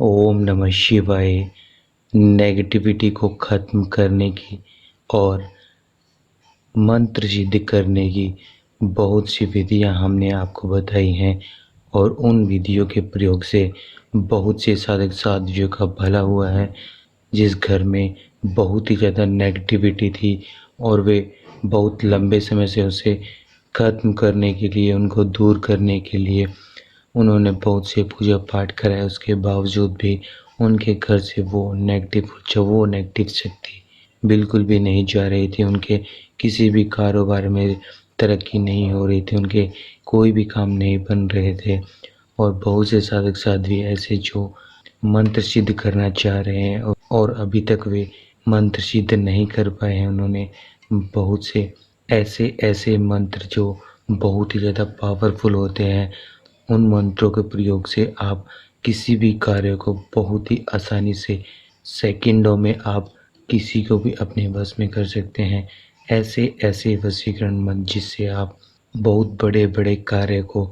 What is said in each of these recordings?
ओम नमः शिवाय। नेगेटिविटी को ख़त्म करने की और मंत्र सिद्ध करने की बहुत सी विधियां हमने आपको बताई हैं और उन विधियों के प्रयोग से बहुत से साधक साध्वियों का भला हुआ है। जिस घर में बहुत ही ज़्यादा नेगेटिविटी थी और वे बहुत लंबे समय से उसे ख़त्म करने के लिए, उनको दूर करने के लिए उन्होंने बहुत से पूजा पाठ कराए, उसके बावजूद भी उनके घर से वो नेगेटिव शक्ति बिल्कुल भी नहीं जा रही थी। उनके किसी भी कारोबार में तरक्की नहीं हो रही थी, उनके कोई भी काम नहीं बन रहे थे। और बहुत से साधक साध्वी ऐसे जो मंत्र सिद्ध करना चाह रहे हैं और अभी तक वे मंत्र सिद्ध नहीं कर पाए हैं। उन्होंने बहुत से ऐसे ऐसे मंत्र जो बहुत ही ज़्यादा पावरफुल होते हैं, उन मंत्रों के प्रयोग से आप किसी भी कार्य को बहुत ही आसानी से सेकंडों में आप किसी को भी अपने वश में कर सकते हैं। ऐसे ऐसे वशीकरण मंत्र जिससे आप बहुत बड़े बड़े कार्य को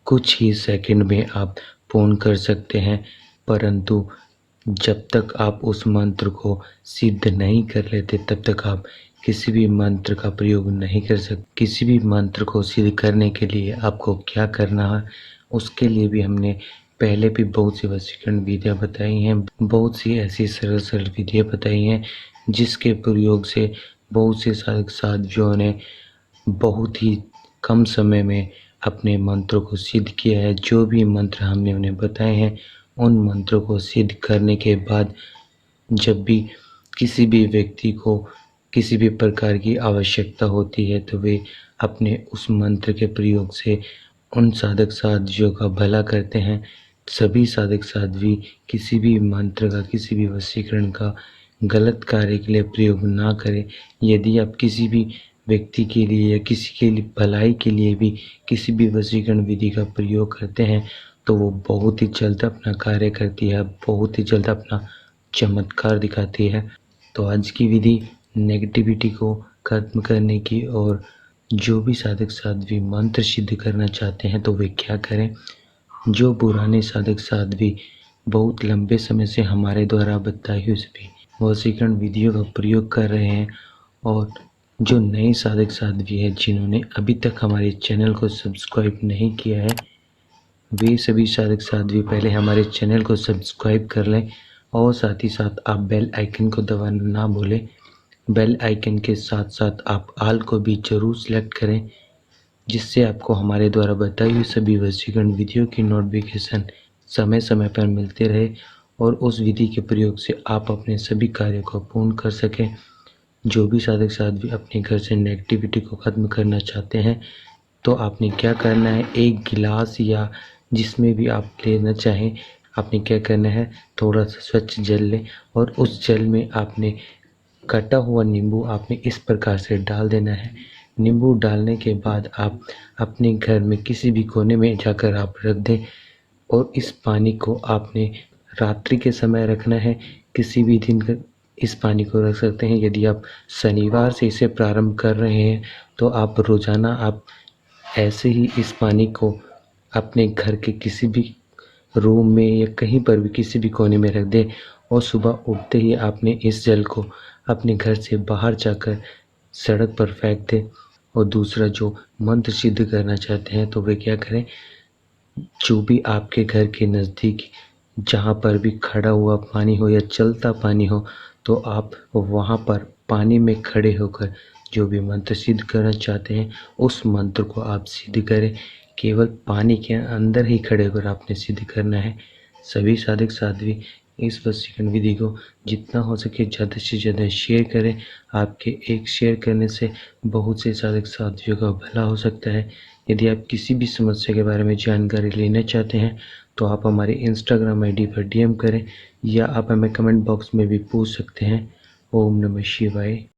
कुछ ही सेकंड में आप पूर्ण कर सकते हैं। परंतु जब तक आप उस मंत्र को सिद्ध नहीं कर लेते तब तक आप किसी भी मंत्र का प्रयोग नहीं कर सकते। किसी भी मंत्र को सिद्ध करने के लिए आपको क्या करना है, उसके लिए भी हमने पहले भी बहुत सी वशीकरण विधियाँ बताई हैं। बहुत सी ऐसी सरल सरल विधियाँ बताई हैं जिसके प्रयोग से बहुत से साधक साध्वियों ने बहुत ही कम समय में अपने मंत्रों को सिद्ध किया है। जो भी मंत्र हमने उन्हें बताए हैं, उन मंत्रों को सिद्ध करने के बाद जब भी किसी भी व्यक्ति को किसी भी प्रकार की आवश्यकता होती है तो वे अपने उस मंत्र के प्रयोग से उन साधक साध्वियों का भला करते हैं। सभी साधक साध्वी किसी भी मंत्र का, किसी भी वशीकरण का गलत कार्य के लिए प्रयोग ना करें। यदि आप किसी भी व्यक्ति के लिए या किसी के लिए भलाई के लिए भी किसी भी वशीकरण विधि का प्रयोग करते हैं तो वो बहुत ही जल्द अपना कार्य करती है, बहुत ही जल्द अपना चमत्कार दिखाती है। तो आज की विधि नेगेटिविटी को खत्म करने की, और जो भी साधक साध्वी मंत्र सिद्ध करना चाहते हैं तो वे क्या करें। जो पुराने साधक साध्वी बहुत लंबे समय से हमारे द्वारा बताई हुई सभी वशीकरण विधियों का प्रयोग कर रहे हैं, और जो नए साधक साध्वी हैं जिन्होंने अभी तक हमारे चैनल को सब्सक्राइब नहीं किया है, वे सभी साधक साध्वी पहले हमारे चैनल को सब्सक्राइब कर लें और साथ ही साथ आप बेल आइकन को दबाना ना भूलें। बेल आइकन के साथ साथ आप ऑल को भी ज़रूर सेलेक्ट करें, जिससे आपको हमारे द्वारा बताई हुई सभी वशीकरण विधियों की नोटिफिकेशन समय समय पर मिलते रहे और उस विधि के प्रयोग से आप अपने सभी कार्यों को पूर्ण कर सकें। जो भी साधक साध्वी अपने घर से नेगेटिविटी को ख़त्म करना चाहते हैं तो आपने क्या करना है, एक गिलास या जिसमें भी आप लेना चाहें, आपने क्या करना है, थोड़ा सा स्वच्छ जल लें और उस जल में आपने कटा हुआ नींबू आपने इस प्रकार से डाल देना है। नींबू डालने के बाद आप अपने घर में किसी भी कोने में जाकर आप रख दें और इस पानी को आपने रात्रि के समय रखना है। किसी भी दिन इस पानी को रख सकते हैं। यदि आप शनिवार से इसे प्रारंभ कर रहे हैं तो आप रोज़ाना आप ऐसे ही इस पानी को अपने घर के किसी भी रूम में या कहीं पर भी किसी भी कोने में रख दें और सुबह उठते ही आपने इस जल को अपने घर से बाहर जाकर सड़क पर फेंक दें। और दूसरा, जो मंत्र सिद्ध करना चाहते हैं तो वे क्या करें, जो भी आपके घर के नज़दीक जहाँ पर भी खड़ा हुआ पानी हो या चलता पानी हो तो आप वहाँ पर पानी में खड़े होकर जो भी मंत्र सिद्ध करना चाहते हैं उस मंत्र को आप सिद्ध करें। केवल पानी के अंदर ही खड़े होकर आपने सिद्ध करना है। सभी साधक साध्वी इस वशीकरण विधि को जितना हो सके ज़्यादा से ज़्यादा शेयर करें। आपके एक शेयर करने से बहुत से साधक साध्वियों का भला हो सकता है। यदि आप किसी भी समस्या के बारे में जानकारी लेना चाहते हैं तो आप हमारे इंस्टाग्राम आईडी पर डीएम करें या आप हमें कमेंट बॉक्स में भी पूछ सकते हैं। ओम नमः शिवाय।